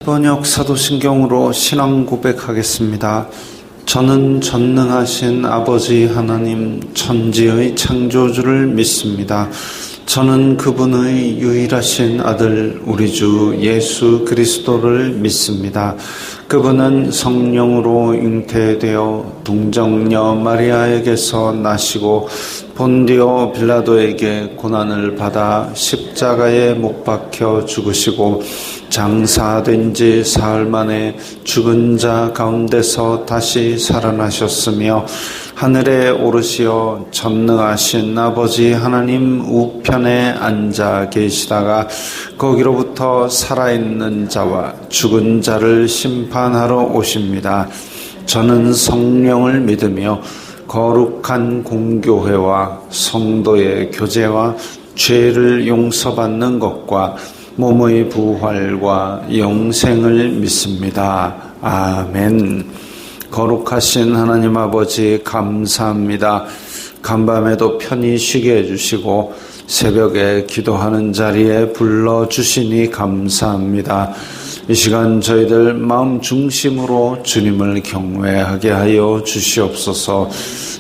번역 사도신경으로 신앙 고백하겠습니다. 저는 전능하신 아버지 하나님 천지의 창조주를 믿습니다. 저는 그분의 유일하신 아들 우리 주 예수 그리스도를 믿습니다. 그분은 성령으로 잉태되어 동정녀 마리아에게서 나시고 본디오 빌라도에게 고난을 받아 십자가에 못 박혀 죽으시고 장사된 지 사흘 만에 죽은 자 가운데서 다시 살아나셨으며 하늘에 오르시어 전능하신 아버지 하나님 우편에 앉아 계시다가 거기로부터 살아있는 자와 죽은 자를 심판하러 오십니다. 저는 성령을 믿으며 거룩한 공교회와 성도의 교제와 죄를 용서받는 것과 몸의 부활과 영생을 믿습니다. 아멘. 거룩하신 하나님 아버지 감사합니다. 간밤에도 편히 쉬게 해주시고 새벽에 기도하는 자리에 불러주시니 감사합니다. 이 시간 저희들 마음 중심으로 주님을 경외하게 하여 주시옵소서.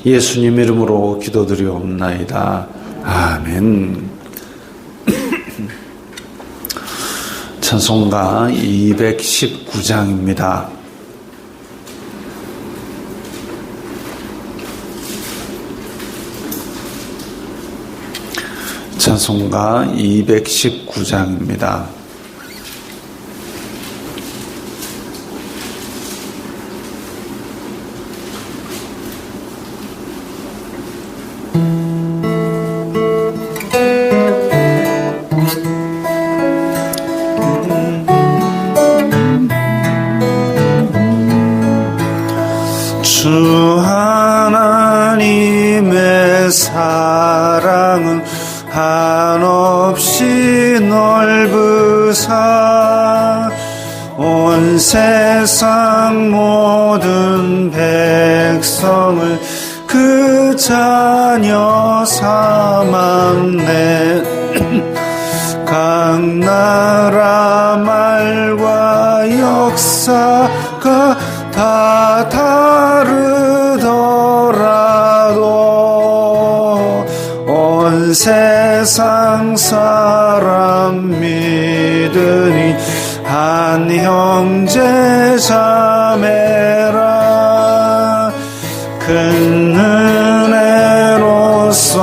예수님 이름으로 기도드리옵나이다. 아멘. 찬송가 219장입니다. 찬송가 219장입니다. 주 하나님의 사랑은 한없이 넓으사 온 세상 모든 백성을 그 자녀 삼았네. 각 나라 말과 역사가 다 다르더라도 온 세상 사람 믿으니 한 형제 자매라. 큰 은혜로서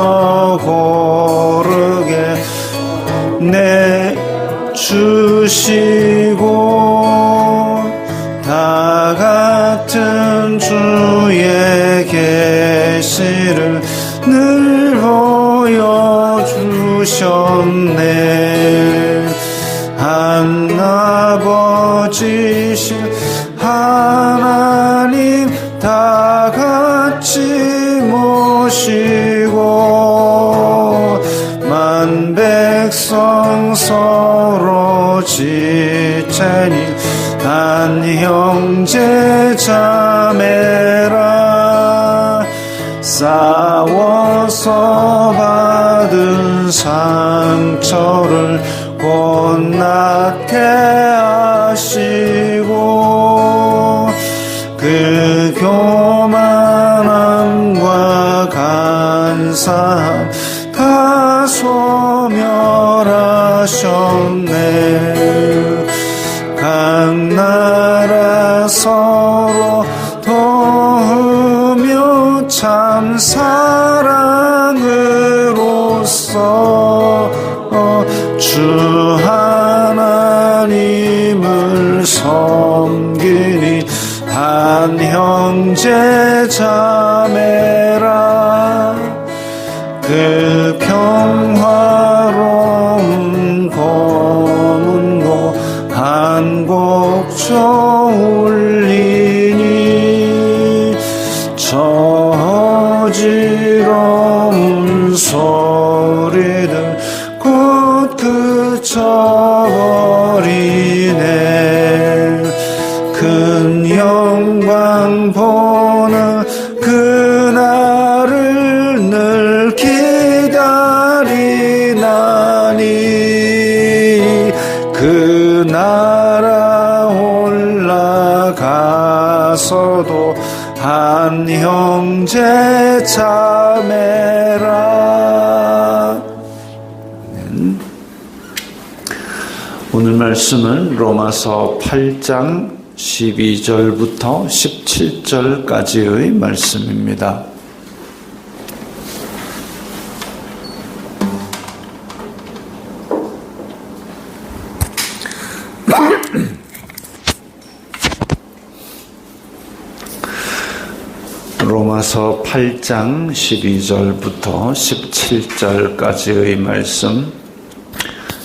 고르게 내주시고 다 같은 주의 계시를 늘 보여주셨네. 한 아버지신 하나님 다 같이 모시고 만 백성 서로 지체니 한 형제 자매라. 싸워서 받은 상처를 곧 낫게 하시고 그 교만함과 간사함 다 소멸하셨네. 각 나라 서로 도우며 참 사랑으로서 주 하나님을 섬기니 한 형제 자매라. 그 평화로운 검은고 한 곡조 울리니 저 어지러운 소리들 곧 그쳐버리네. 큰 영광 보는 그날을 늘 기다리나니 그 나라 오늘 말씀은 로마서 8장 12절부터 17절까지의 말씀입니다. 로마서 8장 12절부터 17절까지의 말씀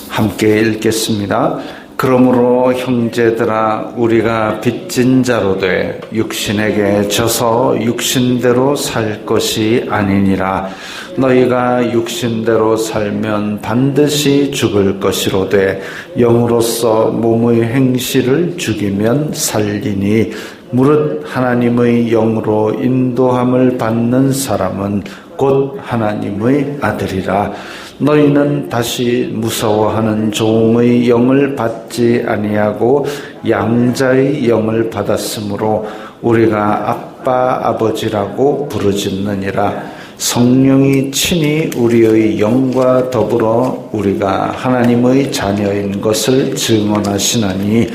함께 읽겠습니다. 그러므로 형제들아 우리가 빚진 자로 돼 육신에게 져서 육신대로 살 것이 아니니라. 너희가 육신대로 살면 반드시 죽을 것이로되 영으로서 몸의 행실을 죽이면 살리니 무릇 하나님의 영으로 인도함을 받는 사람은 곧 하나님의 아들이라. 너희는 다시 무서워하는 종의 영을 받지 아니하고 양자의 영을 받았으므로 우리가 아빠 아버지라고 부르짖느니라. 성령이 친히 우리의 영과 더불어 우리가 하나님의 자녀인 것을 증언하시나니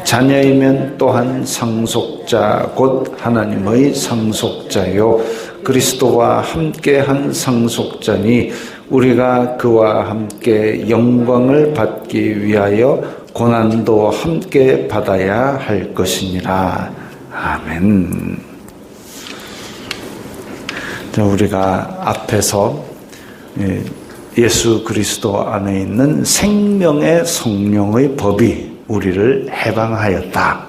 자녀이면 또한 상속자 곧 하나님의 상속자요 그리스도와 함께한 상속자니 우리가 그와 함께 영광을 받기 위하여 고난도 함께 받아야 할 것이니라. 아멘. 우리가 앞에서 예수 그리스도 안에 있는 생명의 성령의 법이 우리를 해방하였다.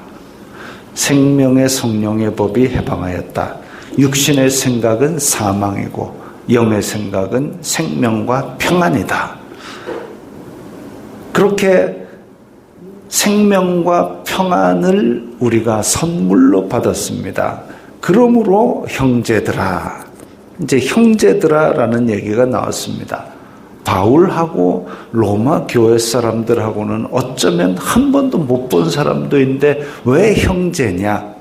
생명의 성령의 법이 해방하였다. 육신의 생각은 사망이고 영의 생각은 생명과 평안이다. 그렇게 생명과 평안을 우리가 선물로 받았습니다. 그러므로 형제들아, 이제 형제들아라는 얘기가 나왔습니다. 바울하고 로마 교회 사람들하고는 어쩌면 한 번도 못 본 사람들인데 왜 형제냐?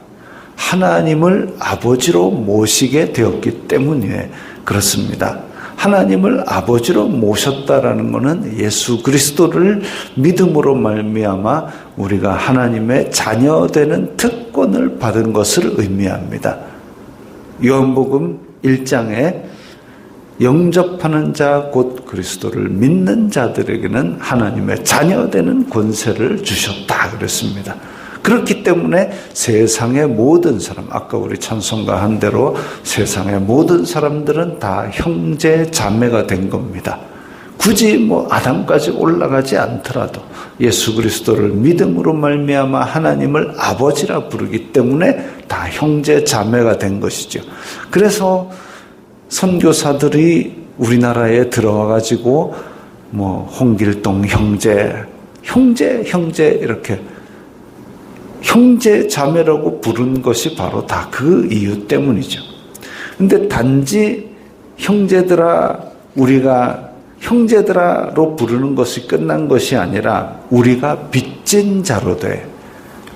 하나님을 아버지로 모시게 되었기 때문에 그렇습니다. 하나님을 아버지로 모셨다라는 것은 예수 그리스도를 믿음으로 말미암아 우리가 하나님의 자녀되는 특권을 받은 것을 의미합니다. 요한복음 1장에 영접하는 자 곧 그리스도를 믿는 자들에게는 하나님의 자녀되는 권세를 주셨다 그랬습니다. 그렇기 때문에 세상의 모든 사람, 아까 우리 찬송가 한 대로 세상의 모든 사람들은 다 형제 자매가 된 겁니다. 굳이 아담까지 올라가지 않더라도 예수 그리스도를 믿음으로 말미암아 하나님을 아버지라 부르기 때문에 다 형제 자매가 된 것이죠. 그래서 선교사들이 우리나라에 들어와 가지고 홍길동 형제 이렇게 형제 자매라고 부른 것이 바로 다 그 이유 때문이죠. 근데 단지 형제들아, 우리가 형제들아로 부르는 것이 끝난 것이 아니라 우리가 빚진 자로 돼.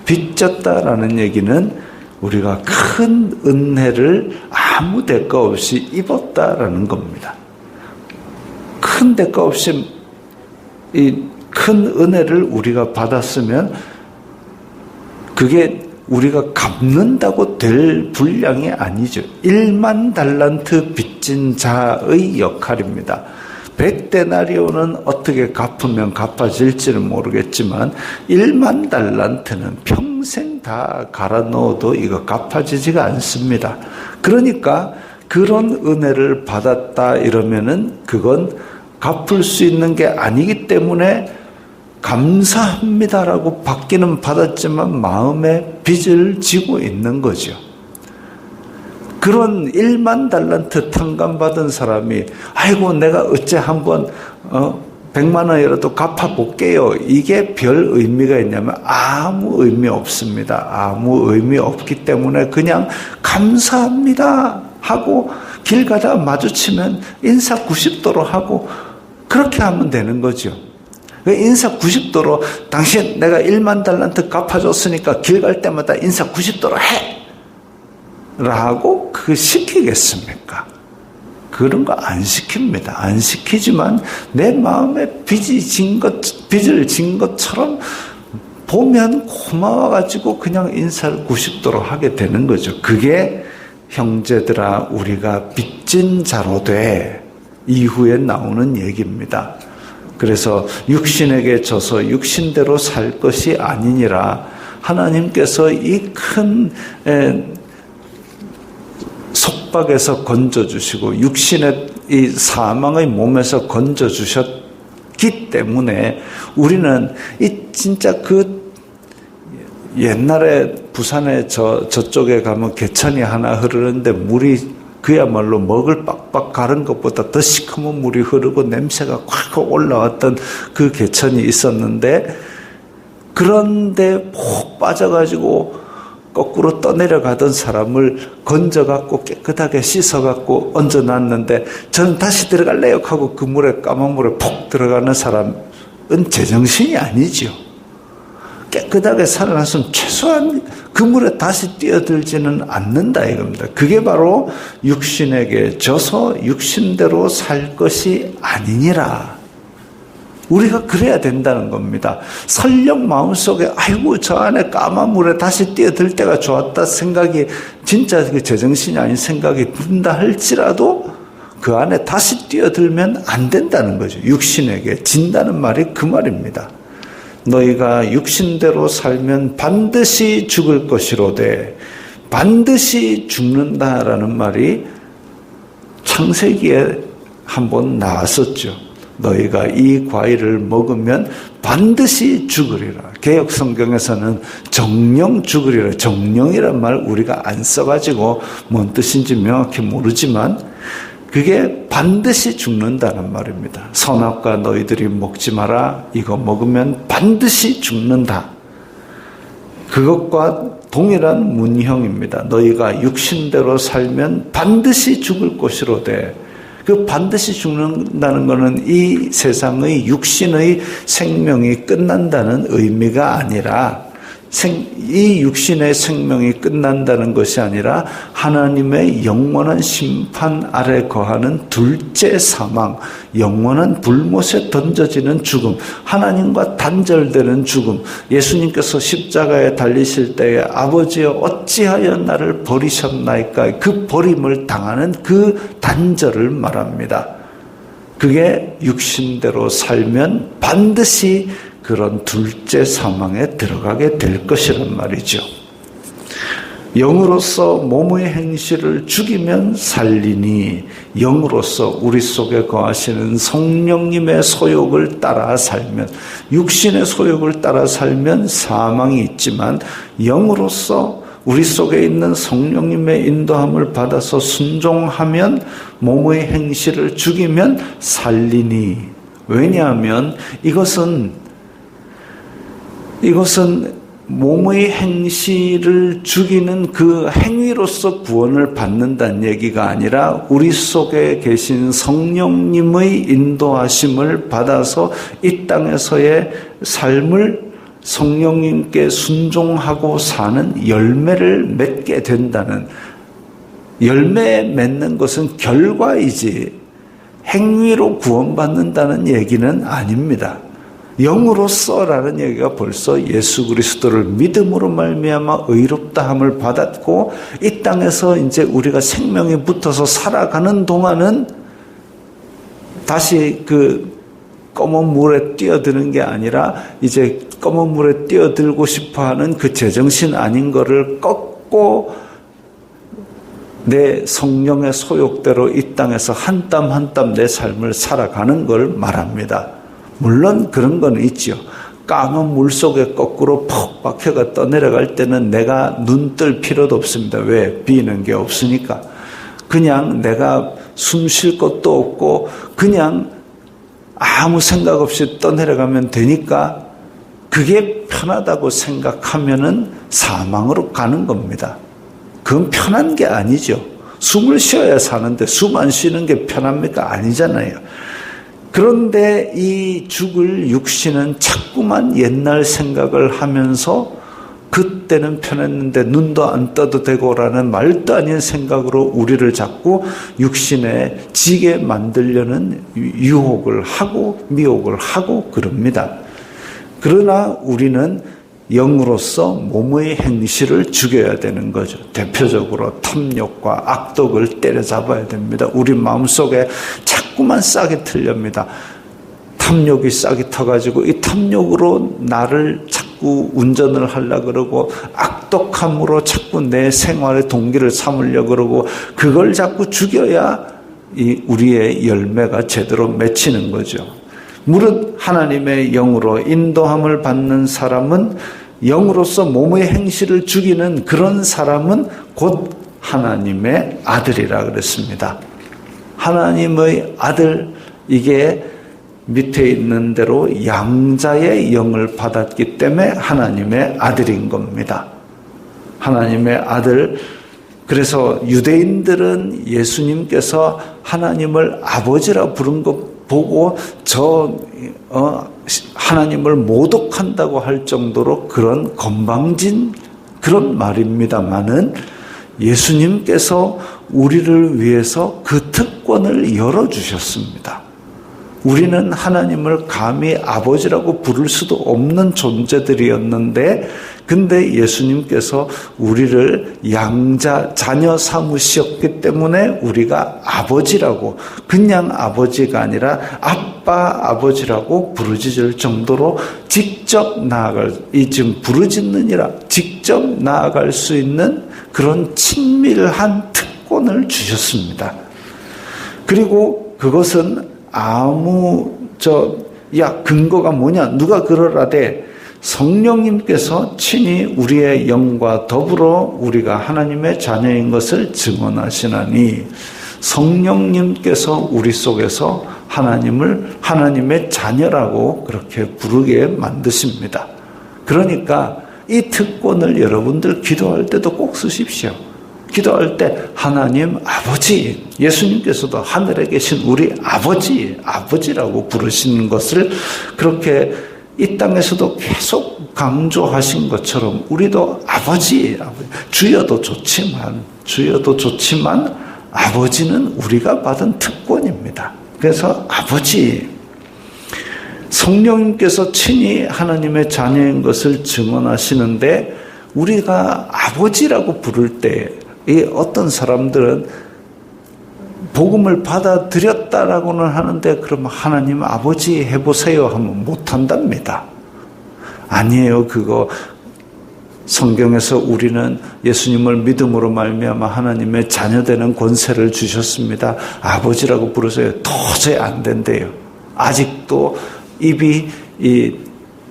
빚졌다라는 얘기는 우리가 큰 은혜를 아무 대가 없이 입었다라는 겁니다. 큰 대가 없이 이 큰 은혜를 우리가 받았으면 그게 우리가 갚는다고 될 분량이 아니죠. 1만 달란트 빚진 자의 역할입니다. 100데나리온은 어떻게 갚으면 갚아질지는 모르겠지만 1만 달란트는 평생 다 갈아 넣어도 이거 갚아지지가 않습니다. 그러니까 그런 은혜를 받았다 이러면은 그건 갚을 수 있는 게 아니기 때문에 감사합니다라고 받기는 받았지만 마음에 빚을 지고 있는 거죠. 그런 1만 달란트 탕감받은 사람이 아이고 내가 어째 한번 100만 원이라도 갚아볼게요. 이게 별 의미가 있냐면 아무 의미 없습니다. 아무 의미 없기 때문에 그냥 감사합니다 하고 길 가다 마주치면 인사 90도로 하고 그렇게 하면 되는 거죠. 인사 90도로 당신 내가 1만 달란트 갚아줬으니까 길 갈 때마다 인사 90도로 해! 라고 그거 시키겠습니까? 그런 거 안 시킵니다. 안 시키지만 내 마음에 빚을 진 것처럼 보면 고마워가지고 그냥 인사를 90도로 하게 되는 거죠. 그게 형제들아 우리가 빚진 자로 돼 이후에 나오는 얘기입니다. 그래서 육신에게 져서 육신대로 살 것이 아니니라. 하나님께서 이 큰 속박에서 건져주시고 육신의 이 사망의 몸에서 건져주셨기 때문에 우리는 이 진짜 그 옛날에 부산에 저쪽에 가면 개천이 하나 흐르는데 물이 그야말로 먹을 빡빡 가른 것보다 더 시커먼 물이 흐르고 냄새가 확 올라왔던 그 개천이 있었는데, 그런데 푹 빠져가지고 거꾸로 떠내려가던 사람을 건져갖고 깨끗하게 씻어갖고 얹어놨는데 저는 다시 들어갈래요 하고 그 물에, 까만 물에 푹 들어가는 사람은 제정신이 아니죠. 깨끗하게 살아났으면 최소한 그 물에 다시 뛰어들지는 않는다 이겁니다. 그게 바로 육신에게 져서 육신대로 살 것이 아니니라. 우리가 그래야 된다는 겁니다. 설령 마음속에 아이고 저 안에 까만 물에 다시 뛰어들 때가 좋았다 생각이, 진짜 그 제정신이 아닌 생각이 든다 할지라도 그 안에 다시 뛰어들면 안 된다는 거죠. 육신에게 진다는 말이 그 말입니다. 너희가 육신대로 살면 반드시 죽을 것이로되, 반드시 죽는다라는 말이 창세기에 한번 나왔었죠. 너희가 이 과일을 먹으면 반드시 죽으리라. 개역 성경에서는 정령 죽으리라. 정령이란 말 우리가 안 써가지고 뭔 뜻인지 명확히 모르지만 그게 반드시 죽는다는 말입니다. 선악과 너희들이 먹지 마라. 이거 먹으면 반드시 죽는다. 그것과 동일한 문형입니다. 너희가 육신대로 살면 반드시 죽을 것이로되, 그 반드시 죽는다는 것은 이 세상의 육신의 생명이 끝난다는 의미가 아니라, 이 육신의 생명이 끝난다는 것이 아니라 하나님의 영원한 심판 아래 거하는 둘째 사망, 영원한 불못에 던져지는 죽음, 하나님과 단절되는 죽음. 예수님께서 십자가에 달리실 때에 아버지여 어찌하여 나를 버리셨나이까, 그 버림을 당하는 그 단절을 말합니다. 그게 육신대로 살면 반드시 그런 둘째 사망에 들어가게 될 것이란 말이죠. 영으로서 몸의 행실을 죽이면 살리니, 영으로서 우리 속에 거하시는 성령님의 소욕을 따라 살면, 육신의 소욕을 따라 살면 사망이 있지만, 영으로서 우리 속에 있는 성령님의 인도함을 받아서 순종하면, 몸의 행실을 죽이면 살리니. 왜냐하면 이것은 몸의 행실을 죽이는 그 행위로서 구원을 받는다는 얘기가 아니라 우리 속에 계신 성령님의 인도하심을 받아서 이 땅에서의 삶을 성령님께 순종하고 사는 열매를 맺게 된다는, 열매 맺는 것은 결과이지 행위로 구원받는다는 얘기는 아닙니다. 영으로서라는 얘기가 벌써 예수 그리스도를 믿음으로 말미암아 의롭다함을 받았고, 이 땅에서 이제 우리가 생명이 붙어서 살아가는 동안은 다시 그 검은 물에 뛰어드는 게 아니라 이제 검은 물에 뛰어들고 싶어하는 그 제정신 아닌 거를 꺾고 내 성령의 소욕대로 이 땅에서 한 땀 한 땀 내 삶을 살아가는 걸 말합니다. 물론 그런 건 있죠. 까만 물 속에 거꾸로 푹 박혀가 떠내려갈 때는 내가 눈 뜰 필요도 없습니다. 왜? 비는 게 없으니까. 그냥 내가 숨 쉴 것도 없고 그냥 아무 생각 없이 떠내려가면 되니까 그게 편하다고 생각하면은 사망으로 가는 겁니다. 그건 편한 게 아니죠. 숨을 쉬어야 사는데 숨 안 쉬는 게 편합니까? 아니잖아요. 그런데 이 죽을 육신은 자꾸만 옛날 생각을 하면서 그 그때는 편했는데 눈도 안 떠도 되고라는 말도 아닌 생각으로 우리를 자꾸 육신에 지게 만들려는 유혹을 하고 미혹을 하고 그럽니다. 그러나 우리는 영으로서 몸의 행실을 죽여야 되는 거죠. 대표적으로 탐욕과 악독을 때려잡아야 됩니다. 우리 마음속에 자꾸만 싹이 틀립니다. 탐욕이 싹이 터가지고 이 탐욕으로 나를 자꾸 운전을 하려고 그러고 악독함으로 자꾸 내 생활의 동기를 삼으려고 그러고 그걸 자꾸 죽여야 이 우리의 열매가 제대로 맺히는 거죠. 무릇 하나님의 영으로 인도함을 받는 사람은 영으로서 몸의 행실을 죽이는 그런 사람은 곧 하나님의 아들이라 그랬습니다. 하나님의 아들, 이게 밑에 있는 대로 양자의 영을 받았기 때문에 하나님의 아들인 겁니다. 하나님의 아들. 그래서 유대인들은 예수님께서 하나님을 아버지라 부른 것 보고 하나님을 모독한다고 할 정도로 그런 건방진 그런 말입니다만은 예수님께서 우리를 위해서 그 특권을 열어주셨습니다. 우리는 하나님을 감히 아버지라고 부를 수도 없는 존재들이었는데 근데 예수님께서 우리를 양자 자녀 삼으셨기 때문에 우리가 아버지라고 그냥 아버지가 아니라 아빠 아버지라고 부르짖을 정도로 직접 나아갈 이 지금 부르짖느니라 직접 나아갈 수 있는 그런 친밀한 특권을 주셨습니다. 그리고 그것은 근거가 뭐냐? 누가 그러라되 성령님께서 친히 우리의 영과 더불어 우리가 하나님의 자녀인 것을 증언하시나니 성령님께서 우리 속에서 하나님을 하나님의 자녀라고 그렇게 부르게 만드십니다. 그러니까 이 특권을 여러분들 기도할 때도 꼭 쓰십시오. 기도할 때 하나님 아버지, 예수님께서도 하늘에 계신 우리 아버지라고 부르시는 것을 그렇게 이 땅에서도 계속 강조하신 것처럼 우리도 아버지, 주여도 좋지만 아버지는 우리가 받은 특권입니다. 그래서 아버지, 성령님께서 친히 하나님의 자녀인 것을 증언하시는데 우리가 아버지라고 부를 때 이 어떤 사람들은 복음을 받아들였다라고는 하는데 그럼 하나님 아버지 해보세요 하면 못한답니다. 아니에요. 그거 성경에서 우리는 예수님을 믿음으로 말미암아 하나님의 자녀되는 권세를 주셨습니다. 아버지라고 부르세요. 도저히 안 된대요. 아직도 입이 이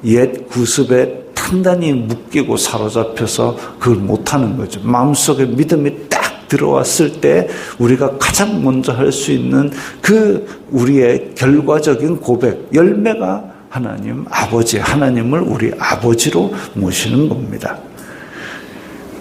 옛 구습에 단단히 묶이고 사로잡혀서 그걸 못하는 거죠. 마음속에 믿음이 딱 들어왔을 때 우리가 가장 먼저 할 수 있는 그 우리의 결과적인 고백, 열매가 하나님 아버지, 하나님을 우리 아버지로 모시는 겁니다.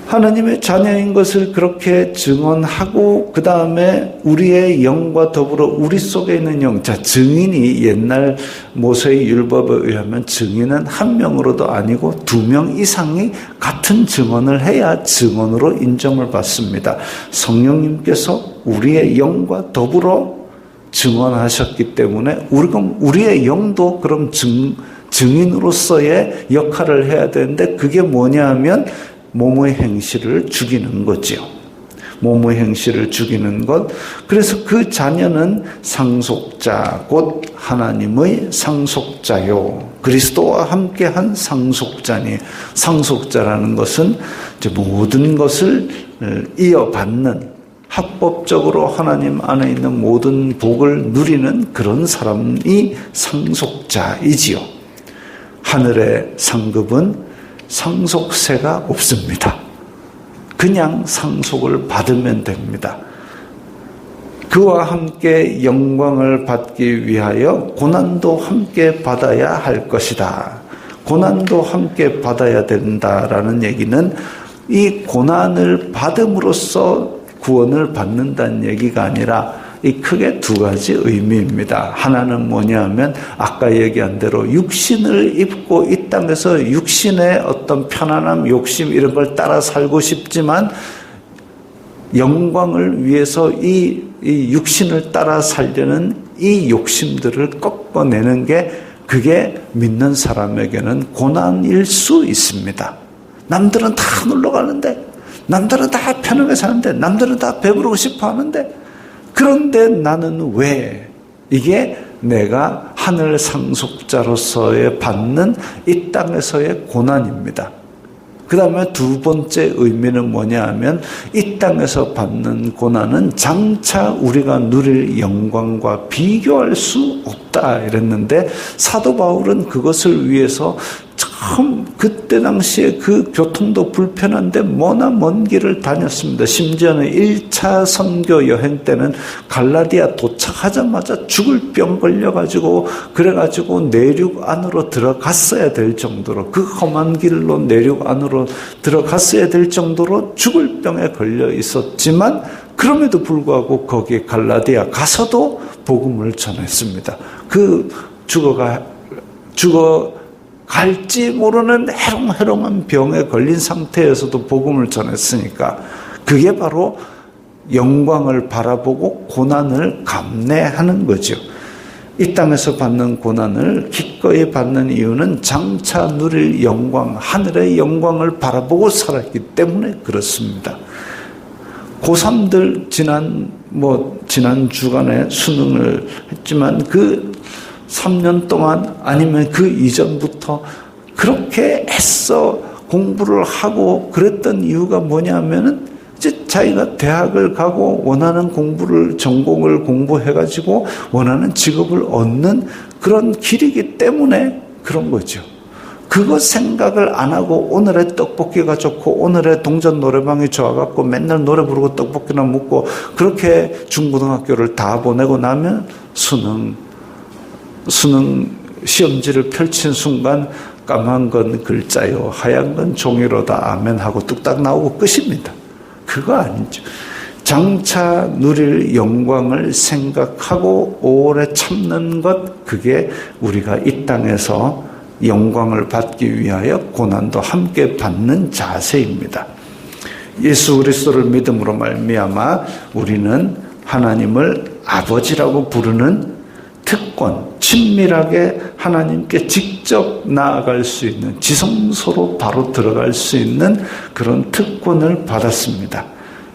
하나님의 자녀인 것을 그렇게 증언하고 그 다음에 우리의 영과 더불어 우리 속에 있는 영. 자, 증인이 옛날 모세의 율법에 의하면 증인은 한 명으로도 아니고 2명 이상이 같은 증언을 해야 증언으로 인정을 받습니다. 성령님께서 우리의 영과 더불어 증언하셨기 때문에 우리의 영도 그럼 증인으로서의 역할을 해야 되는데 그게 뭐냐 하면 몸의 행실을 죽이는 거죠. 몸의 행실을 죽이는 것. 그래서 그 자녀는 상속자, 곧 하나님의 상속자요. 그리스도와 함께한 상속자니, 상속자라는 것은 이제 모든 것을 이어받는, 합법적으로 하나님 안에 있는 모든 복을 누리는 그런 사람이 상속자이지요. 하늘의 상급은 상속세가 없습니다. 그냥 상속을 받으면 됩니다. 그와 함께 영광을 받기 위하여 고난도 함께 받아야 할 것이다. 고난도 함께 받아야 된다라는 얘기는 이 고난을 받음으로써 구원을 받는다는 얘기가 아니라 이 크게 두 가지 의미입니다. 하나는 뭐냐면 아까 얘기한 대로 육신을 입고 이 땅에서 육신의 어떤 편안함, 욕심 이런 걸 따라 살고 싶지만 영광을 위해서 이 육신을 따라 살려는 이 욕심들을 꺾어내는 게 그게 믿는 사람에게는 고난일 수 있습니다. 남들은 다 놀러 가는데, 남들은 다 편하게 사는데, 남들은 다 배부르고 싶어 하는데, 그런데 나는 왜? 이게 내가 하늘 상속자로서의 받는 이 땅에서의 고난입니다. 그 다음에 두 번째 의미는 뭐냐 하면 이 땅에서 받는 고난은 장차 우리가 누릴 영광과 비교할 수 없다 이랬는데 사도 바울은 그것을 위해서 참 그때 당시에 그 교통도 불편한데 머나 먼 길을 다녔습니다. 심지어는 1차 선교 여행 때는 갈라디아 도착하자마자 죽을 병 걸려가지고 그래가지고 내륙 안으로 들어갔어야 될 정도로 그 험한 길로 내륙 안으로 들어갔어야 될 정도로 죽을 병에 걸려 있었지만 그럼에도 불구하고 거기 갈라디아 가서도 복음을 전했습니다. 그 갈지 모르는 해롱해롱한 병에 걸린 상태에서도 복음을 전했으니까 그게 바로 영광을 바라보고 고난을 감내하는 거죠. 이 땅에서 받는 고난을 기꺼이 받는 이유는 장차 누릴 영광, 하늘의 영광을 바라보고 살았기 때문에 그렇습니다. 고3들 지난 주간에 수능을 했지만 그 3년 동안 아니면 그 이전부터 그렇게 애써 공부를 하고 그랬던 이유가 뭐냐면은 이제 자기가 대학을 가고 원하는 전공을 공부해가지고 원하는 직업을 얻는 그런 길이기 때문에 그런 거죠. 그거 생각을 안 하고 오늘의 떡볶이가 좋고 오늘의 동전 노래방이 좋아갖고 맨날 노래 부르고 떡볶이나 먹고 그렇게 중고등학교를 다 보내고 나면 수능 시험지를 펼친 순간 까만 건 글자요 하얀 건 종이로다 아멘 하고 뚝딱 나오고 끝입니다. 그거 아니죠. 장차 누릴 영광을 생각하고 오래 참는 것, 그게 우리가 이 땅에서 영광을 받기 위하여 고난도 함께 받는 자세입니다. 예수 그리스도를 믿음으로 말미암아 우리는 하나님을 아버지라고 부르는 특권, 친밀하게 하나님께 직접 나아갈 수 있는, 지성소로 바로 들어갈 수 있는 그런 특권을 받았습니다.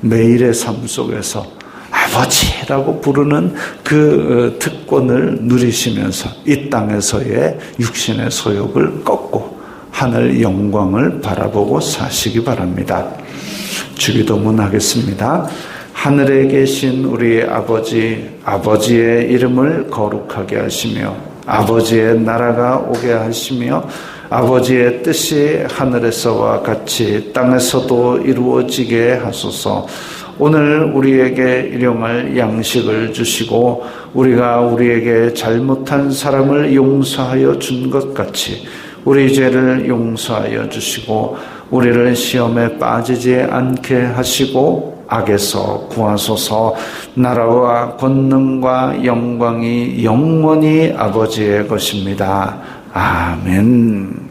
매일의 삶 속에서 아버지라고 부르는 그 특권을 누리시면서 이 땅에서의 육신의 소욕을 꺾고 하늘 영광을 바라보고 사시기 바랍니다. 주기도문 하겠습니다. 하늘에 계신 우리 아버지의 이름을 거룩하게 하시며 아버지의 나라가 오게 하시며 아버지의 뜻이 하늘에서와 같이 땅에서도 이루어지게 하소서. 오늘 우리에게 일용할 양식을 주시고 우리가 우리에게 잘못한 사람을 용서하여 준 것 같이 우리 죄를 용서하여 주시고 우리를 시험에 빠지지 않게 하시고 악에서 구하소서. 나라와 권능과 영광이 영원히 아버지의 것입니다. 아멘.